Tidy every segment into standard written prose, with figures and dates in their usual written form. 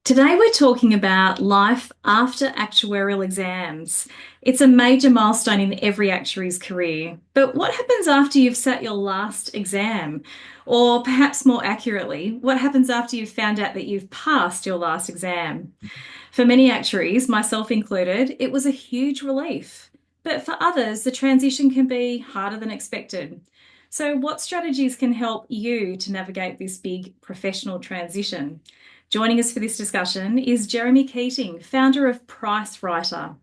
Today, we're talking about life after actuarial exams. It's a major milestone in every actuary's career. But what happens after you've sat your last exam? Or perhaps more accurately, what happens after you've found out that you've passed your last exam? For many actuaries, myself included, it was a huge relief. But for others, the transition can be harder than expected. So, what strategies can help you to navigate this big professional transition? Joining us for this discussion is Jeremy Keating, founder of Price Writer.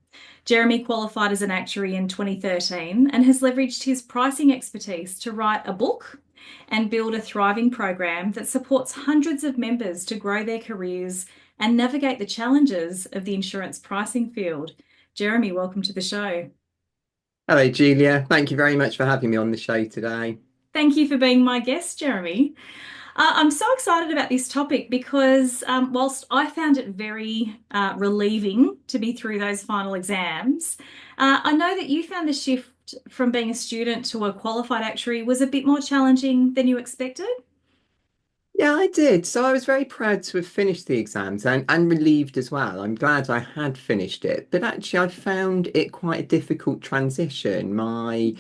Jeremy qualified as an actuary in 2013 and has leveraged his pricing expertise to write a book and build a thriving program that supports hundreds of members to grow their careers and navigate the challenges of the insurance pricing field. Jeremy, welcome to the show. Hello, Julia. Thank you very much for having me on the show today. Thank you for being my guest, Jeremy. I'm so excited about this topic because whilst I found it very relieving to be through those final exams, I know that you found the shift from being a student to a qualified actuary was a bit more challenging than you expected. Yeah, I did. So I was very proud to have finished the exams and relieved as well. I'm glad I had finished it. But actually, I found it quite a difficult transition. My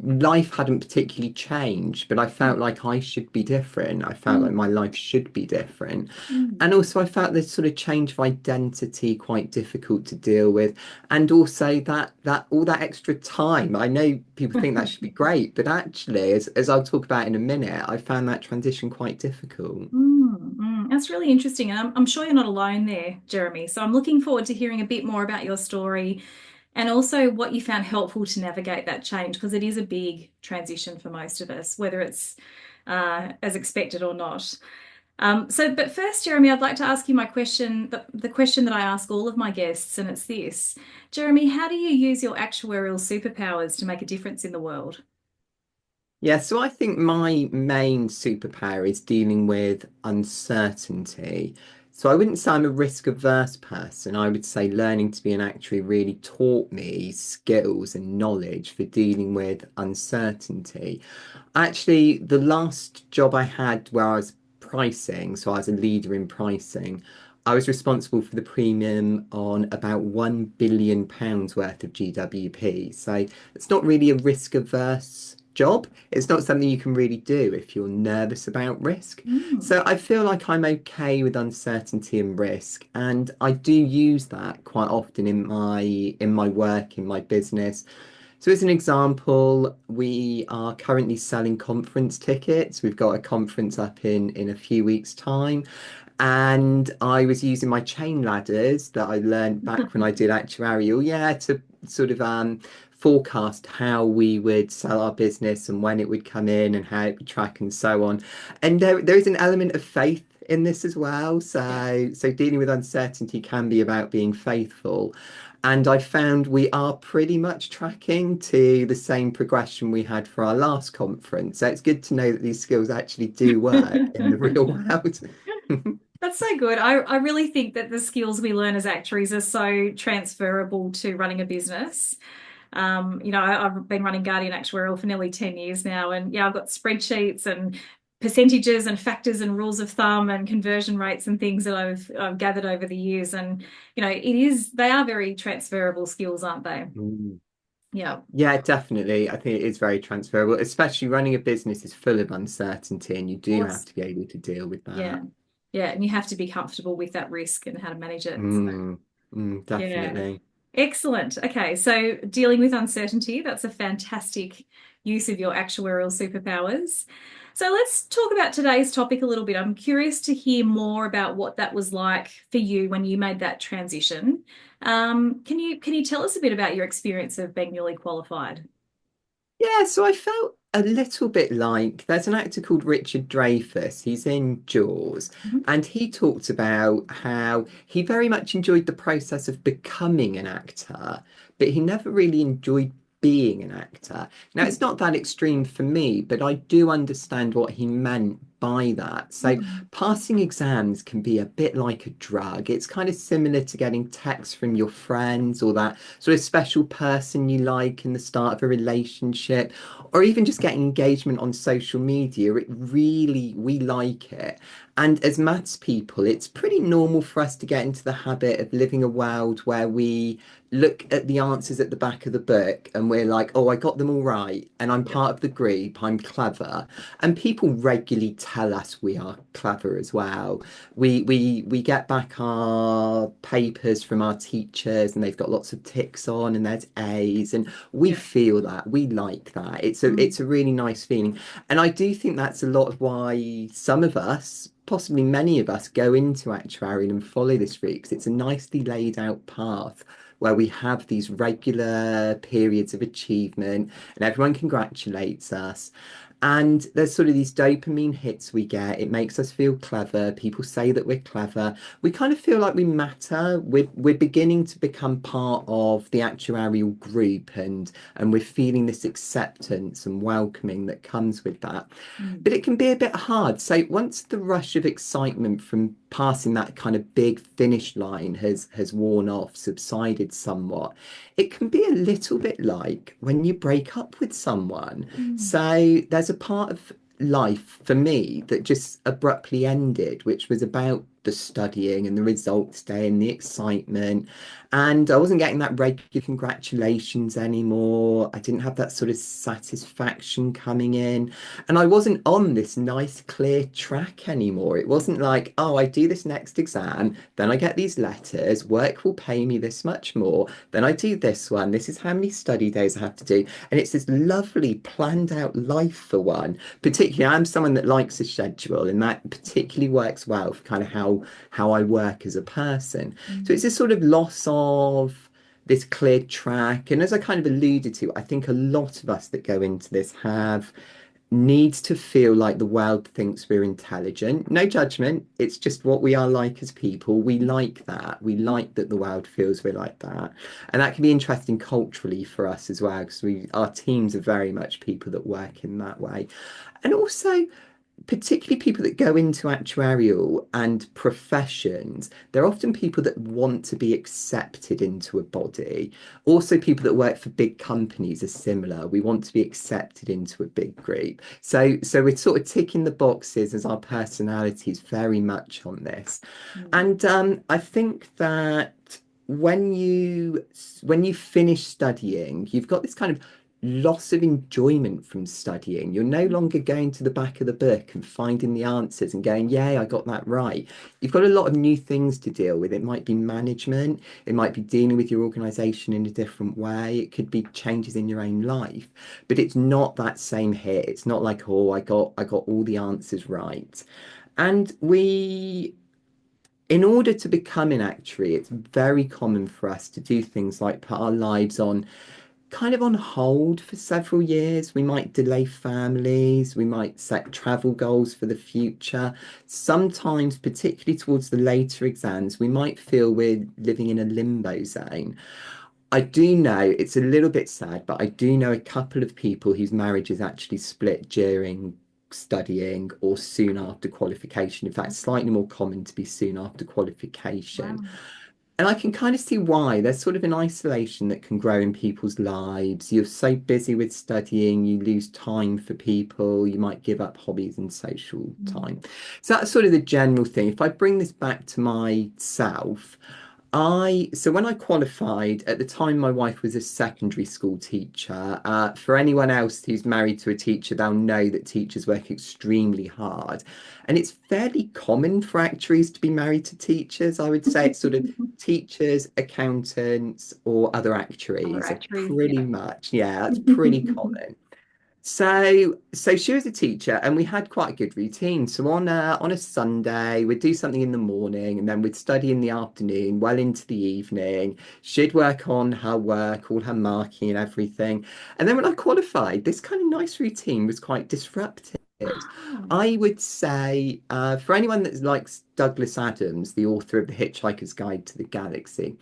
life hadn't particularly changed, but I felt like I should be different. I felt like Mm, my life should be different. mm. And also, I felt this sort of change of identity quite difficult to deal with. And also that all that extra time. I know people think that should be great, but actually, as I'll talk about in a minute, I found that transition quite difficult. That's really interesting. And I'm sure you're not alone there, Jeremy. So I'm looking forward to hearing a bit more about your story and also what you found helpful to navigate that change, because it is a big transition for most of us, whether it's as expected or not. But first, Jeremy, I'd like to ask you my question, the question that I ask all of my guests, and it's this. Jeremy, how do you use your actuarial superpowers to make a difference in the world? Yeah, so I think my main superpower is dealing with uncertainty. So I wouldn't say I'm a risk averse person. I would say learning to be an actuary really taught me skills and knowledge for dealing with uncertainty. Actually, the last job I had where I was pricing, so I was a leader in pricing, I was responsible for the premium on about £1 billion worth of GWP. So it's not really a risk averse job. It's not something you can really do if you're nervous about risk. Mm. So I feel like I'm okay with uncertainty and risk, and I do use that quite often in my work, in my business. So, as an example, we are currently selling conference tickets. We've got a conference up in a few weeks' time. And I was using my chain ladders that I learned back when I did actuarial, yeah, to sort of forecast how we would sell our business and when it would come in and how it would track and so on. And there is an element of faith in this as well. Yeah. So dealing with uncertainty can be about being faithful. And I found we are pretty much tracking to the same progression we had for our last conference. So it's good to know that these skills actually do work in the real world. That's so good. I really think that the skills we learn as actuaries are so transferable to running a business. I've been running Guardian Actuarial for nearly 10 years now, and yeah, I've got spreadsheets and percentages and factors and rules of thumb and conversion rates and things that I've gathered over the years. And they are very transferable skills, aren't they? Mm. Yeah, Yeah, definitely. I think it is very transferable, especially running a business is full of uncertainty, and you of do have course. to be able to deal with Yeah, that. yeah, and you have to be comfortable with that risk and how to manage it. So, Mm, yeah. definitely. Excellent. Okay, so dealing with uncertainty, that's a fantastic use of your actuarial superpowers. So let's talk about today's topic a little bit. I'm curious to hear more about what that was like for you when you made that transition. Can you tell us a bit about your experience of being newly qualified? Yeah, so I felt a little bit like there's an actor called Richard Dreyfuss. He's in Jaws, Mhm. and he talked about how he very much enjoyed the process of becoming an actor, but he never really enjoyed being an actor. Now, it's not that extreme for me, but I do understand what he meant by that. So Mm. passing exams can be a bit like a drug. It's kind of similar to getting texts from your friends or that sort of special person you like in the start of a relationship, or even just getting engagement on social media. It really, we like it. And as maths people, it's pretty normal for us to get into the habit of living a world where we look at the answers at the back of the book and we're like, oh, I got them all right. And I'm Yep. part of the group. I'm clever. And people regularly tell us we are clever as well. We get back our papers from our teachers and they've got lots of ticks on and there's A's and we Yep. feel that. We like that. Mm. It's a really nice feeling. And I do think that's a lot of why some of us, possibly many of us, go into actuarial and follow this route because it's a nicely laid out path where we have these regular periods of achievement and everyone congratulates us. And there's sort of these dopamine hits we get. It makes us feel clever. People say that we're clever. We kind of feel like we matter. We're beginning to become part of the actuarial group and we're feeling this acceptance and welcoming that comes with that. Mm. But it can be a bit hard. So once the rush of excitement from passing that kind of big finish line has worn off, subsided somewhat, it can be a little bit like when you break up with someone. Mm. So there's a part of life for me that just abruptly ended, which was about the studying and the results day and the excitement. And I wasn't getting that regular congratulations anymore. I didn't have that sort of satisfaction coming in. And I wasn't on this nice, clear track anymore. It wasn't like, oh, I do this next exam, then I get these letters, work will pay me this much more, then I do this one, this is how many study days I have to do. And it's this lovely, planned out life for one. Particularly, I'm someone that likes a schedule, and that particularly works well for kind of how I work as a person. So Mm. it's this sort of loss of this clear track. And as I kind of alluded to, I think a lot of us that go into this have needs to feel like the world thinks we're intelligent. No judgment. It's just what we are like as people. We like that. We like that the world feels we're like that. And that can be interesting culturally for us as well, because our teams are very much people that work in that way. And also particularly people that go into actuarial and professions, they're often people that want to be accepted into a body. Also, people that work for big companies are similar. We want to be accepted into a big group. So we're sort of ticking the boxes as our personalities very much on this. Mm. And I think that when you finish studying, you've got this kind of loss of enjoyment from studying. You're no longer going to the back of the book and finding the answers and going, yay, I got that right. You've got a lot of new things to deal with. It might be management, it might be dealing with your organization in a different way, it could be changes in your own life, but it's not that same hit. It's not like, oh, I got all the answers right. And in order to become an actuary, it's very common for us to do things like put our lives on kind of on hold for several years. We might delay families, we might set travel goals for the future. Sometimes, particularly towards the later exams, we might feel we're living in a limbo zone. I do know it's a little bit sad, but I do know a couple of people whose marriages actually split during studying or soon after qualification. In fact, slightly more common to be soon after qualification. Wow. And I can kind of see why. There's sort of an isolation that can grow in people's lives. You're so busy with studying, you lose time for people, you might give up hobbies and social Mm. time. So that's sort of the general thing. If I bring this back to myself, so when I qualified, at the time my wife was a secondary school teacher. For anyone else who's married to a teacher, they'll know that teachers work extremely hard. And it's fairly common for actuaries to be married to teachers. I would say it's sort of teachers, accountants, or other Other actuaries are actuaries, pretty yeah. much, yeah, that's pretty common. So she was a teacher, and we had quite a good routine. So on a Sunday, we'd do something in the morning, and then we'd study in the afternoon, well into the evening. She'd work on her work, all her marking and everything. And then when I qualified, this kind of nice routine was quite disrupted. Oh. I would say, for anyone that likes Douglas Adams, the author of The Hitchhiker's Guide to the Galaxy,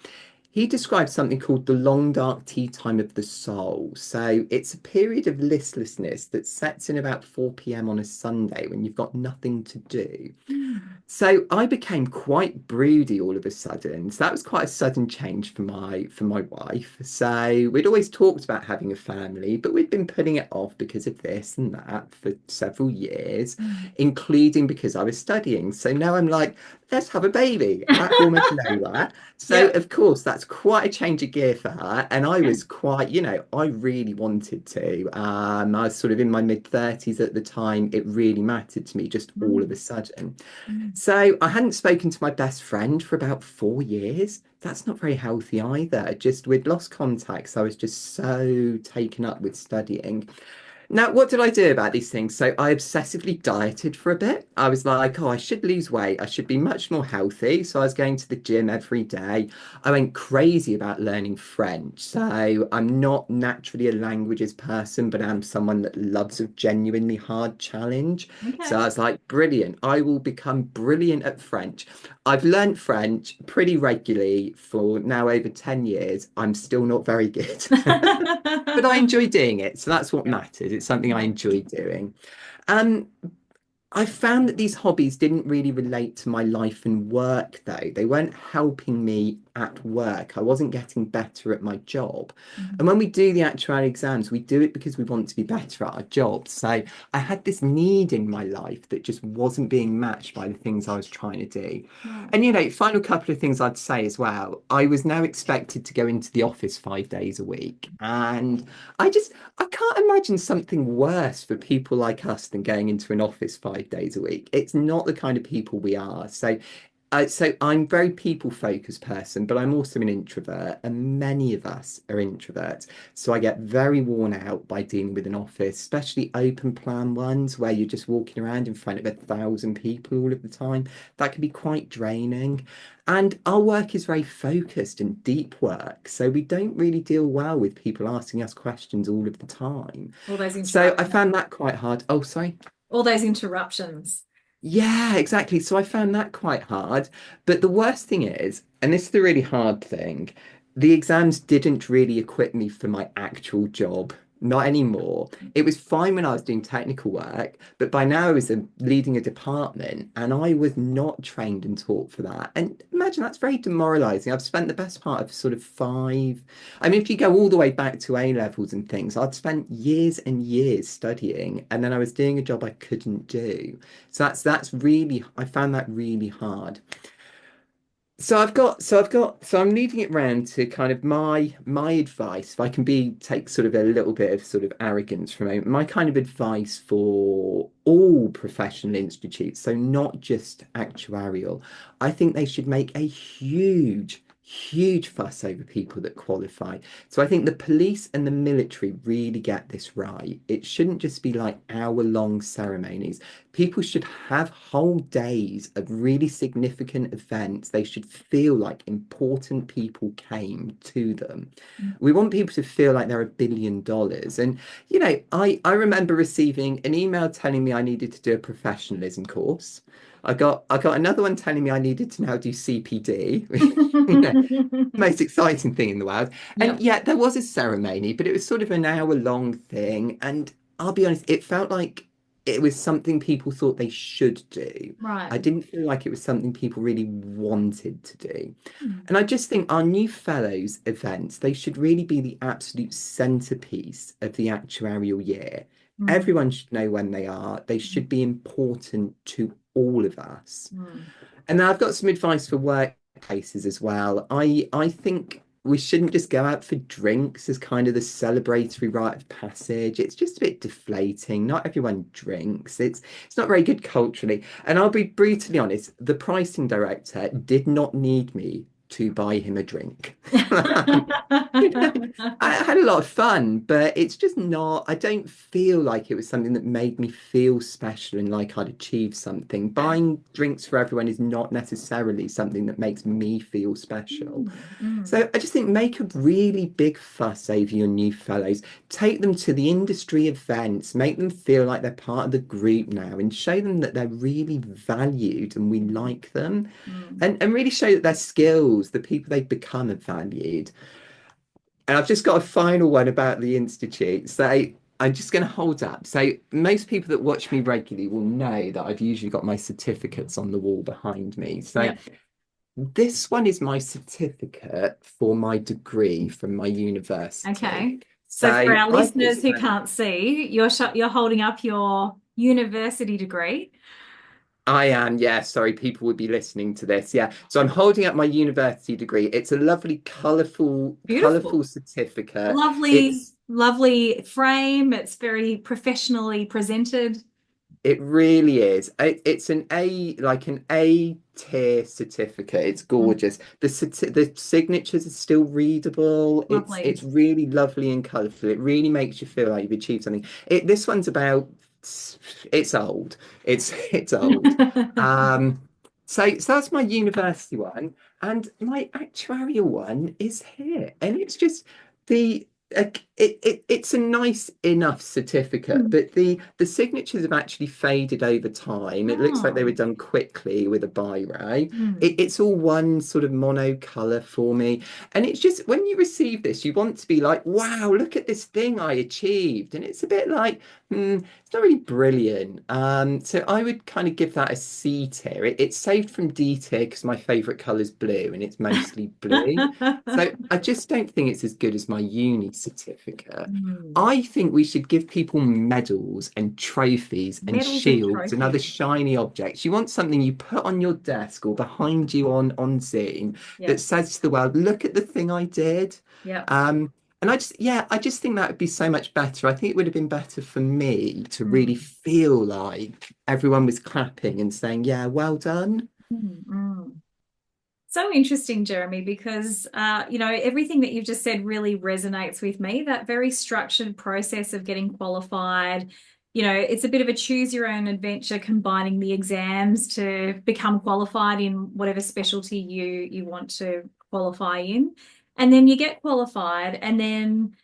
He describes something called the long dark tea time of the soul. So it's a period of listlessness that sets in about 4 p.m. on a Sunday when you've got nothing to do. Mm. So I became quite broody all of a sudden. So that was quite a sudden change for my wife. So we'd always talked about having a family, but we'd been putting it off because of this and that for several years, Mm. including because I was studying. So now I'm like, let's have a baby out of almost nowhere. So Yep. of course that's quite a change of gear for her. And I was quite, I really wanted to. I was sort of in my mid 30s at the time. It really mattered to me just all of a Mm. sudden. Mm. So I hadn't spoken to my best friend for about 4 years. That's not very healthy either. Just we'd lost contact. So I was just so taken up with studying. Now, what did I do about these things? So I obsessively dieted for a bit. I was like, oh, I should lose weight. I should be much more healthy. So I was going to the gym every day. I went crazy about learning French. So I'm not naturally a languages person, but I'm someone that loves a genuinely hard challenge. So Okay. I was like, brilliant. I will become brilliant at French. I've learned French pretty regularly for now over 10 years. I'm still not very good. But I enjoy doing it, so that's what Yeah. matters. It's something I Yeah. enjoy doing. Um, I found that these hobbies didn't really relate to my life and work, though. They weren't helping me at work. I wasn't getting better at my job. And Mhm. when we do the actual exams, we do it because we want to be better at our jobs. So I had this need in my life that just wasn't being matched by the things I was trying to do. Right. And, final couple of things I'd say as well. I was now expected to go into the office 5 days a week. And I can't imagine something worse for people like us than going into an office 5 days a week. It's not the kind of people we are. So I'm a very people focused person, but I'm also an introvert, and many of us are introverts. So I get very worn out by dealing with an office, especially open plan ones where you're just walking around in front of 1,000 people all of the time. That can be quite draining. And our work is very focused and deep work, so we don't really deal well with people asking us questions all of the time. All those So I interruptions. found that quite hard. Oh, sorry. All those interruptions. Yeah, exactly. So I found that quite hard. But the worst thing is, and this is the really hard thing, the exams didn't really equip me for my actual job. Not anymore. It was fine when I was doing technical work, but by now I was leading a department and I was not trained and taught for that. And imagine that's very demoralizing. I've spent the best part of sort of five. I mean, if you go all the way back to A levels and things, I'd spent years and years studying, and then I was doing a job I couldn't do. So that's really I found that really hard. So I'm leading it round to kind of my advice. If I can be take sort of a little bit of sort of arrogance from it, my kind of advice for all professional institutes, so not just actuarial, I think they should make a huge fuss over people that qualify. So I think the police and the military really get this right. It shouldn't just be like hour-long ceremonies. People should have whole days of really significant events. They should feel like important people came to them. We want people to feel like they're $1 billion. And, I remember receiving an email telling me I needed to do a professionalism course. I got another one telling me I needed to now do CPD, you know, most exciting thing in the world. And Yep. yeah, there was a ceremony, but it was sort of an hour-long thing. And I'll be honest, it felt like it was something people thought they should do. Right. I didn't feel like it was something people really wanted to do. Mm. And I just think our new fellows events, they should really be the absolute centerpiece of the actuarial year. Mm. Everyone should know when they are. They should be important to all of us. Mm. And now I've got some advice for workplaces as well. I think we shouldn't just go out for drinks as kind of the celebratory rite of passage. It's just a bit deflating. Not everyone drinks. It's not very good culturally. And I'll be brutally honest, the pricing director did not need me to buy him a drink. You know, I had a lot of fun, but it's just not, I don't feel like it was something that made me feel special and like I'd achieved something. Okay. Buying drinks for everyone is not necessarily something that makes me feel special. Mm. Mm. So I just think make a really big fuss over your new fellows. Take them to the industry events, make them feel like they're part of the group now and show them that they're really valued and we like them. Mm. And really show that their skills skills, the people they become, are valued. And I've just got a final one about the Institute. So I'm just going to hold up. So most people that watch me regularly will know that I've usually got my certificates on the wall behind me. So Yep. this one is my certificate for my degree from my university. Okay. So for So our I could listeners who can't see, you're holding up your university degree. I am, yeah. Sorry, people would be listening to this. Yeah. So I'm holding up my university degree. It's a lovely, colourful Beautiful. certificate. Lovely, It's lovely frame. It's very professionally presented. It really is. It's like an A tier certificate. It's Mm, gorgeous. The signatures are still readable. It's lovely. really lovely and colourful. It really makes you feel like you've achieved something. This one's about. It's old. It's old. Um, so that's my university one, and my actuarial one is here, and it's just the it's a nice enough certificate, Mm. but the signatures have actually faded over time. It looks like they were Oh. done quickly with a biro. Mm. It's all one sort of mono color for me. And it's just when you receive this, you want to be like, wow, look at this thing I achieved. And it's a bit like, it's not really brilliant. So I would kind of give that a C tier. It's saved from D tier because my favorite color is blue and it's mostly blue. So I just don't think it's as good as my uni certificate. Mm. I think we should give people medals and trophies and Medals and shields and other trophies. shiny objects. You want something you put on your desk or behind you on Zoom that Yep. says to the world, look at the thing I did. Yep. And I just think that would be so much better. I think it would have been better for me to really Mm. feel like everyone was clapping and saying, yeah, well done. Mm. Mm. So interesting, Jeremy, because everything that you've just said really resonates with me. That very structured process of getting qualified, it's a bit of a choose your own adventure, combining the exams to become qualified in whatever specialty you want to qualify in. And then you get qualified, and then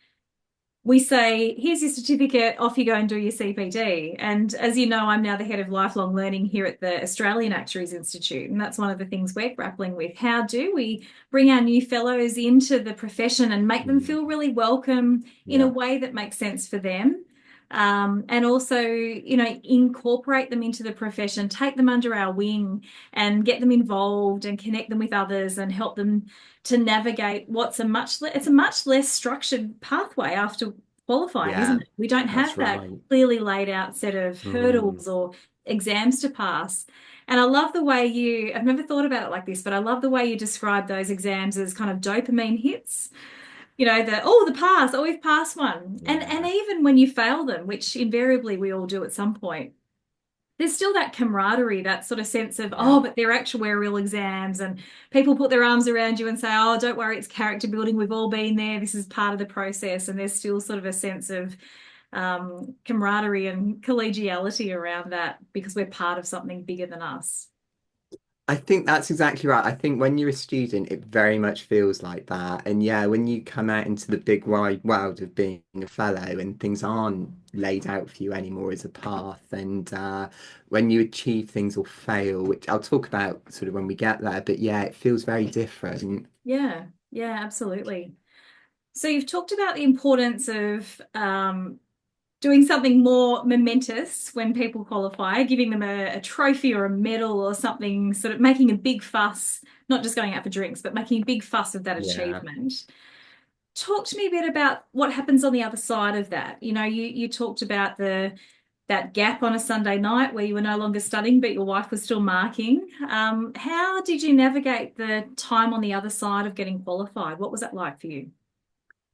we say, here's your certificate, off you go and do your CPD. And as you know, I'm now the head of lifelong learning here at the Australian Actuaries Institute. And that's one of the things we're grappling with. How do we bring our new fellows into the profession and make them Mm, feel really welcome in a yeah, way that makes sense for them? And also, incorporate them into the profession, take them under our wing and get them involved and connect them with others and help them to navigate it's a much less structured pathway after qualifying, isn't yeah, it? We don't that's have that right. clearly laid out set of Mm. hurdles or exams to pass. And I love the way I've never thought about it like this, but I love the way you describe those exams as kind of dopamine hits. The pass, oh, we've passed one. And Yeah, even when you fail them, which invariably we all do at some point, there's still that camaraderie, that sort of sense of, yeah. oh, but they're actuarial exams, and people put their arms around you and say, oh, don't worry, it's character building. We've all been there. This is part of the process. And there's still sort of a sense of camaraderie and collegiality around that because we're part of something bigger than us. I think that's exactly right. I think when you're a student, it very much feels like that. And yeah, when you come out into the big wide world of being a fellow and things aren't laid out for you anymore as a path, and when you achieve things or fail, which I'll talk about sort of when we get there, but yeah, it feels very different. Yeah, yeah, absolutely. So you've talked about the importance of doing something more momentous when people qualify, giving them a trophy or a medal or something, sort of making a big fuss, not just going out for drinks, but making a big fuss of that Yeah. achievement. Talk to me a bit about what happens on the other side of that. You talked about the that gap on a Sunday night where you were no longer studying, but your wife was still marking. How did you navigate the time on the other side of getting qualified? What was that like for you?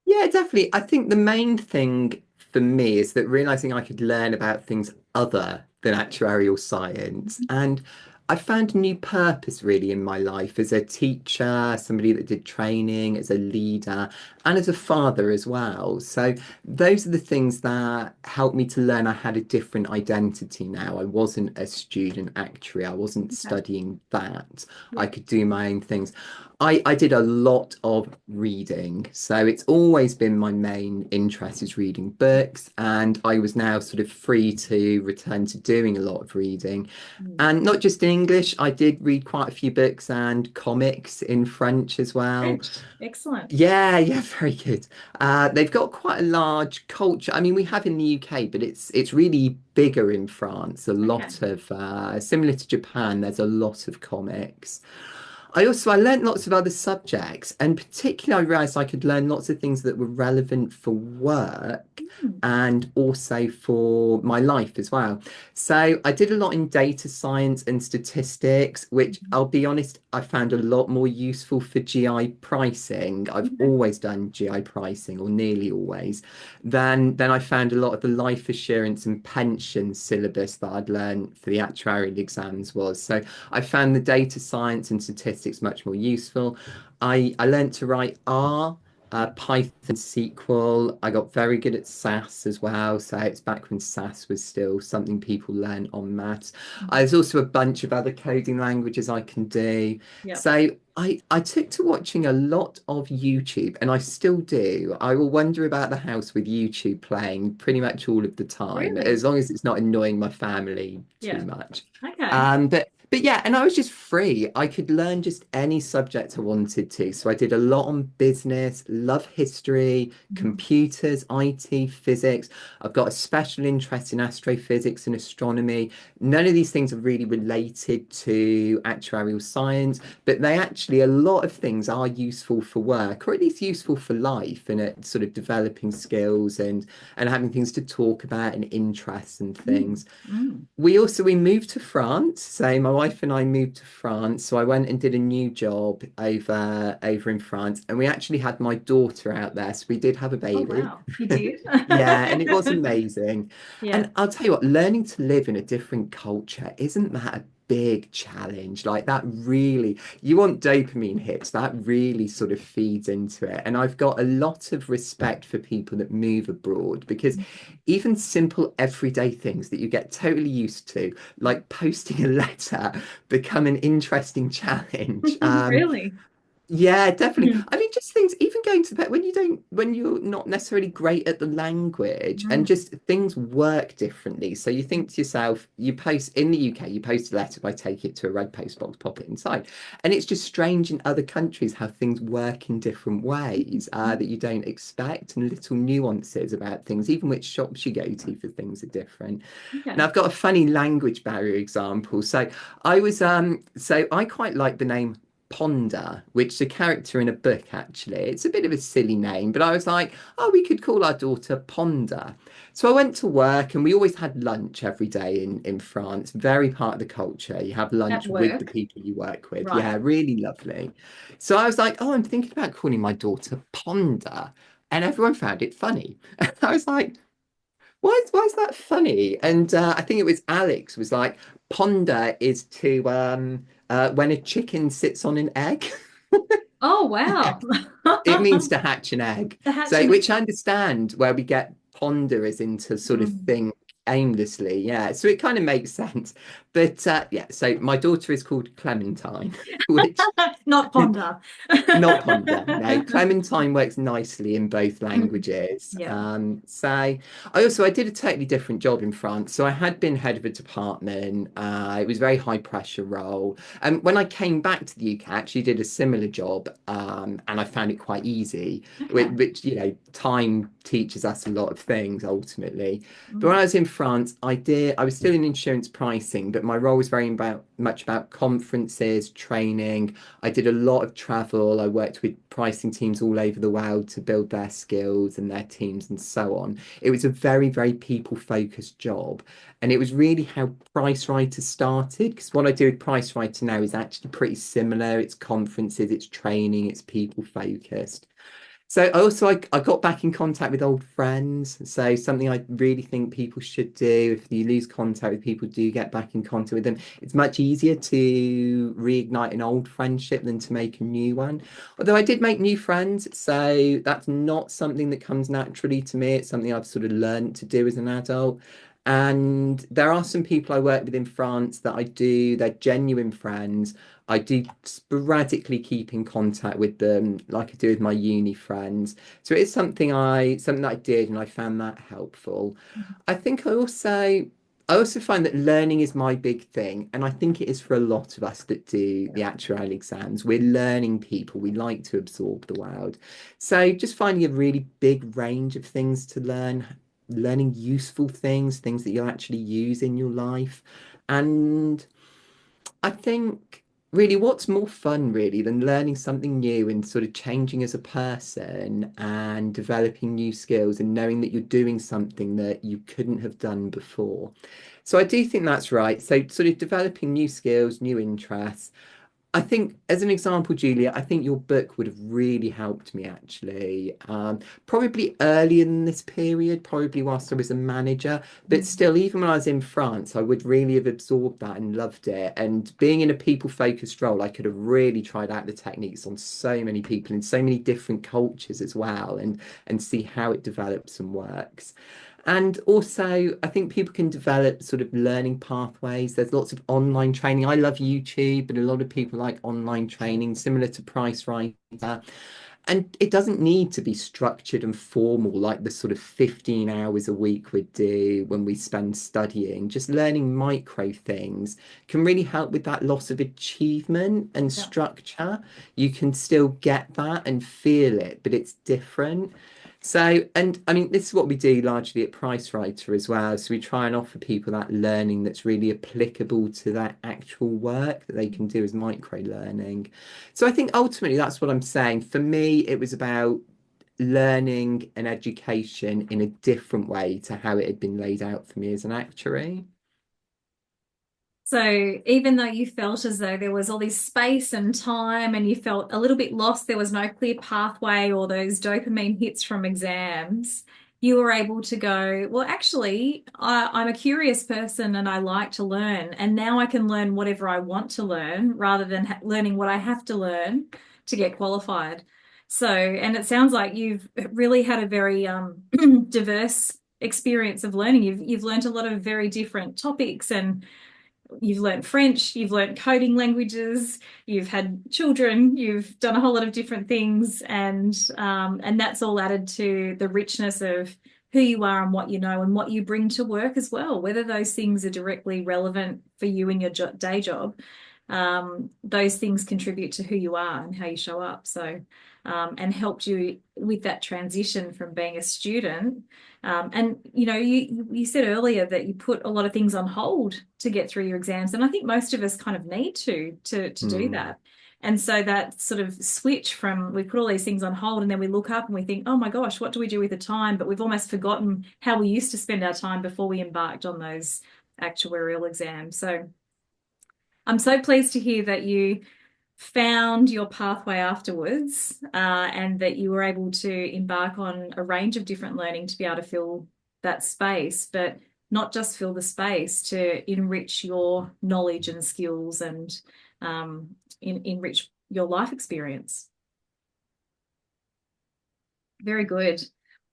Yeah, definitely. I think the main thing for me is that realizing I could learn about things other than actuarial science. And I found a new purpose really in my life as a teacher, somebody that did training, as a leader, and as a father as well. So those are the things that helped me to learn I had a different identity now. I wasn't a student actuary, I wasn't Okay. studying that. I Yep. could do my own things. I did a lot of reading. So it's always been my main interest is reading books. And I was now sort of free to return to doing a lot of reading. Mm. And not just in English, I did read quite a few books and comics in French as well. French. Excellent. Yeah, yeah, very good. They've got quite a large culture. I mean, we have in the UK, but it's really bigger in France. A Okay. lot of similar to Japan, there's a lot of comics. I learned lots of other subjects, and particularly I realized I could learn lots of things that were relevant for work Mm, and also for my life as well. So I did a lot in data science and statistics, which mhm. I'll be honest, I found a lot more useful for GI pricing. I've Okay. always done GI pricing, or nearly always. Then I found a lot of the life assurance and pension syllabus that I'd learned for the actuarial exams was. So I found the data science and statistics much more useful. I learned to write R, Python, SQL. I got very good at SAS as well. So it's back when SAS was still something people learn on maths. Mhm. There's also a bunch of other coding languages I can do. Yep. So I took to watching a lot of YouTube, and I still do. I will wonder about the house with YouTube playing pretty much all of the time, Really? as long as it's not annoying my family too Yeah. much. Okay. But yeah, and I was just free. I could learn just any subject I wanted to. So I did a lot on business, love history, Mhm. computers, IT, physics. I've got a special interest in astrophysics and astronomy. None of these things are really related to actuarial science, but they actually, a lot of things are useful for work, or at least useful for life, and at sort of developing skills and having things to talk about and interests and Mm, things. mm. We moved to France. So my wife and I moved to France. So I went and did a new job over in France, and we actually had my daughter out there. So we did have a Oh, baby. wow. You did? Yeah, and it was amazing. Yeah. And I'll tell you what, learning to live in a different culture, isn't that a big challenge? Like that really, you want dopamine hits, that really sort of feeds into it. And I've got a lot of respect for people that move abroad because even simple everyday things that you get totally used to, like posting a letter, become an interesting challenge. Really? Yeah, definitely. Mm, I mean, just things, even going to bed when when you're not necessarily great at the language and mm, just things work differently. So you think to yourself, you post in the UK, you post a letter by take it to a red post box, pop it inside. And it's just strange in other countries how things work in different ways mm. that you don't expect and little nuances about things, even which shops you go to for things are different. Now Okay. I've got a funny language barrier example. So I quite like the name Ponder, which is a character in a book, actually. It's a bit of a silly name, but I was like, oh, we could call our daughter Ponder. So I went to work and we always had lunch every day in France. Very part of the culture. You have At lunch with the work? people you work with. Right. Yeah, really lovely. So I was like, oh, I'm thinking about calling my daughter Ponder. And everyone found it funny. I was like, why is that funny? And I think it was Alex was like, ponder is to when a chicken sits on an egg. Oh, wow. It means to hatch an egg. The So, hatching. which I understand where we get ponder is into sort of Mm. think aimlessly. Yeah. So it kind of makes sense. But yeah, so my daughter is called Clementine, which Not ponder. not ponder. No, Clementine works nicely in both Mm. languages. Yeah. I did a totally different job in France. So I had been head of a department. It was a very high pressure role. And when I came back to the UK, I actually did a similar job, and I found it quite easy, Okay. which time teaches us a lot of things ultimately. But when Mm. I was in France, I was still in insurance pricing, but my role was very much about conferences, training. I did a lot of travel. I worked with pricing teams all over the world to build their skills and their teams and so on. It was a very, very people-focused job. And it was really how Price Writer started. Because what I do with Price Writer now is actually pretty similar. It's conferences, it's training, it's people-focused. So I got back in contact with old friends. So something I really think people should do if you lose contact with people, do get back in contact with them. It's much easier to reignite an old friendship than to make a new one. Although I did make new friends, so that's not something that comes naturally to me. It's something I've sort of learned to do as an adult. And there are some people I work with in France that they're genuine friends. I do sporadically keep in contact with them, like I do with my uni friends. So it is something that I did, and I found that helpful. I think I also I also find that learning is my big thing, and I think it is for a lot of us that do the actuarial exams. We're learning people, we like to absorb the world. So just finding a really big range of things to learn, learning useful things, things that you'll actually use in your life. And I think really what's more fun really than learning something new and sort of changing as a person and developing new skills and knowing that you're doing something that you couldn't have done before. So I do think that's right. So sort of developing new skills, new interests. I think, as an example, Julia, I think your book would have really helped me actually. Probably earlier in this period, probably whilst I was a manager, but still, even when I was in France, I would really have absorbed that and loved it. And being in a people-focused role, I could have really tried out the techniques on so many people in so many different cultures as well, and see how it develops and works. And also, I think people can develop sort of learning pathways. There's lots of online training. I love YouTube, but a lot of people like online training, similar to Price Writer. And it doesn't need to be structured and formal like the sort of 15 hours a week we do when we spend studying. Just learning micro things can really help with that loss of achievement and Yeah. structure. You can still get that and feel it, but it's different. So, and I mean, this is what we do largely at Price Writer as well. So we try and offer people that learning that's really applicable to their actual work that they can do as micro learning. So I think ultimately that's what I'm saying. For me, it was about learning and education in a different way to how it had been laid out for me as an actuary. So even though you felt as though there was all this space and time and you felt a little bit lost, there was no clear pathway or those dopamine hits from exams, you were able to go, well, actually, I'm a curious person and I like to learn. And now I can learn whatever I want to learn rather than learning what I have to learn to get qualified. So, and it sounds like you've really had a very diverse experience of learning. You've learned a lot of very different topics and you've learned French, you've learned coding languages, you've had children, you've done a whole lot of different things, and that's all added to the richness of who you are and what you know and what you bring to work as well. Whether those things are directly relevant for you in your day job, those things contribute to who you are and how you show up. So, and helped you with that transition from being a student and you know, you said earlier that you put a lot of things on hold to get through your exams, and I think most of us kind of need to do Hmm. that. And so that sort of switch from we put all these things on hold and then we look up and we think, oh my gosh, what do we do with the time? But we've almost forgotten how we used to spend our time before we embarked on those actuarial exams. So I'm so pleased to hear that you found your pathway afterwards, and that you were able to embark on a range of different learning to be able to fill that space, but not just fill the space to enrich your knowledge and skills and enrich your life experience. Very good.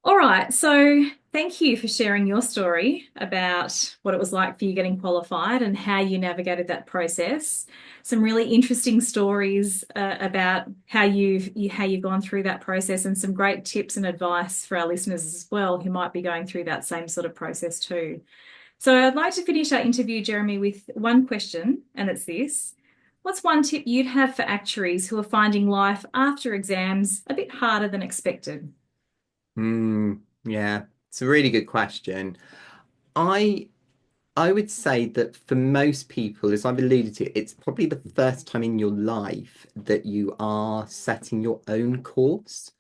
All right. So thank you for sharing your story about what it was like for you getting qualified and how you navigated that process. Some really interesting stories about how you've gone through that process and some great tips and advice for our listeners as well who might be going through that same sort of process too. So I'd like to finish our interview, Jeremy, with one question, and it's this. What's one tip you'd have for actuaries who are finding life after exams a bit harder than expected? Yeah, it's a really good question. I I would say that for most people, as I've alluded to, it's probably the first time in your life that you are setting your own course.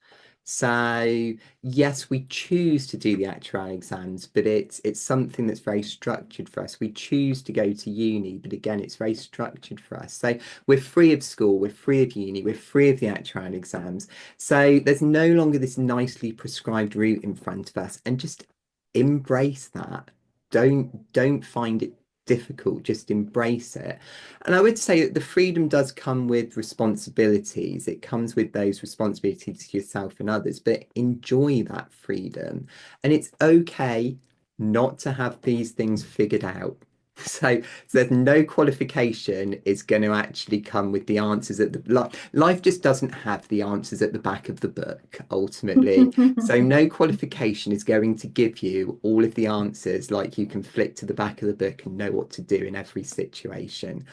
So yes, we choose to do the actuarial exams, but it's something that's very structured for us. We choose to go to uni, but again, it's very structured for us. So we're free of school, we're free of uni, we're free of the actuarial exams. So there's no longer this nicely prescribed route in front of us, and just embrace that. Don't find it difficult, just embrace it. And I would say that the freedom does come with responsibilities. It comes with those responsibilities to yourself and others, but enjoy that freedom. And it's okay not to have these things figured out. So there's no qualification is going to actually come with the answers at the life just doesn't have the answers at the back of the book ultimately. So no qualification is going to give you all of the answers like you can flick to the back of the book and know what to do in every situation.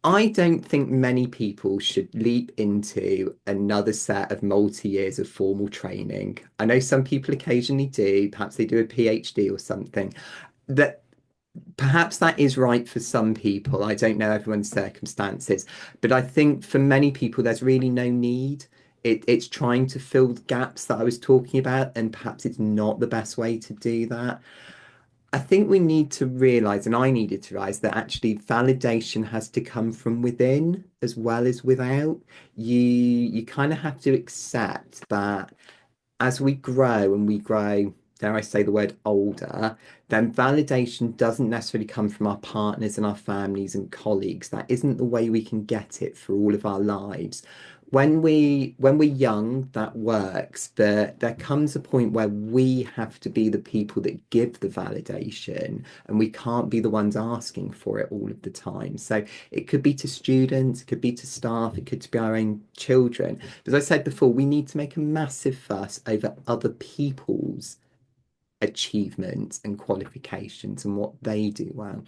I don't think many people should leap into another set of multi-years of formal training. I know some people occasionally do, perhaps they do a PhD or something. That perhaps that is right for some people. I don't know everyone's circumstances, but I think for many people, there's really no need. It's trying to fill the gaps that I was talking about, and perhaps it's not the best way to do that. I think we need to realize, and I needed to realize, that actually validation has to come from within as well as without. You kind of have to accept that as we grow and we grow, dare I say the word older, then validation doesn't necessarily come from our partners and our families and colleagues. That isn't the way we can get it for all of our lives. When we're young, that works, but there comes a point where we have to be the people that give the validation, and we can't be the ones asking for it all of the time. So it could be to students, it could be to staff, it could be our own children. As I said before, we need to make a massive fuss over other people's achievements and qualifications and what they do well.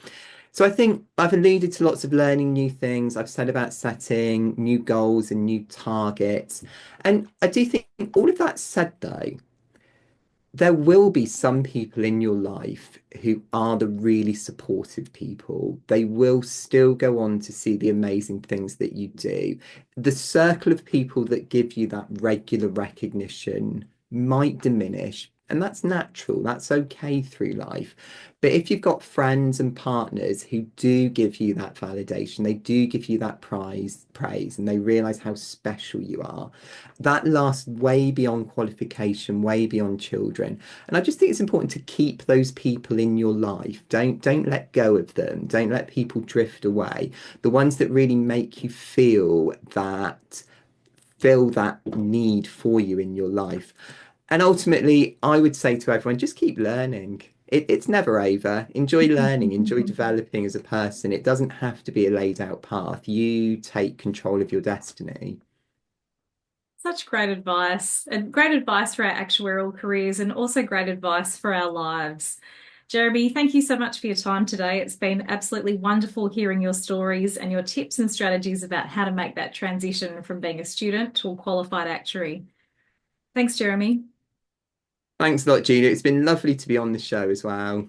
So I think I've alluded to lots of learning new things. I've said about setting new goals and new targets. And I do think all of that said, though, there will be some people in your life who are the really supportive people. They will still go on to see the amazing things that you do. The circle of people that give you that regular recognition might diminish, and that's natural. That's okay through life. But if you've got friends and partners who do give you that validation, they do give you that praise, and they realize how special you are, that lasts way beyond qualification, way beyond children. And I just think it's important to keep those people in your life. Don't let go of them. Don't let people drift away. The ones that really make you feel that fill that need for you in your life. And ultimately, I would say to everyone, just keep learning. It's never over. Enjoy learning, enjoy developing as a person. It doesn't have to be a laid out path. You take control of your destiny. Such great advice, and great advice for our actuarial careers, and also great advice for our lives. Jeremy, thank you so much for your time today. It's been absolutely wonderful hearing your stories and your tips and strategies about how to make that transition from being a student to a qualified actuary. Thanks, Jeremy. Thanks a lot, Gina. It's been lovely to be on the show as well.